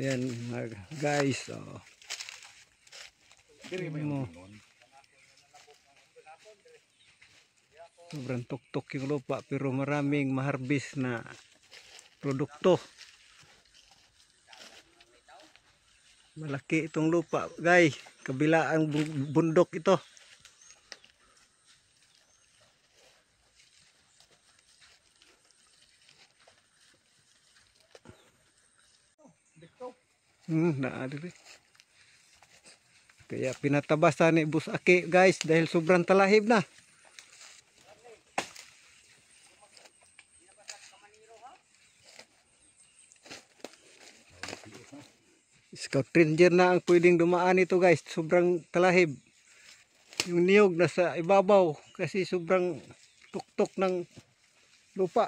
Ayan mga guys, oh. Mo. Sobrang tuktok yung lupa pero maraming maharbis na produkto. Malaki itong lupa guys, kabilaan bundok ito. Naadiri. Kaya pinatabasan ni Boss Aki guys dahil sobrang talahib na. Scout Ranger na ang pwedeng dumaan ito guys, sobrang talahib. Yung niyog nasa ibabaw kasi sobrang tuktok ng lupa.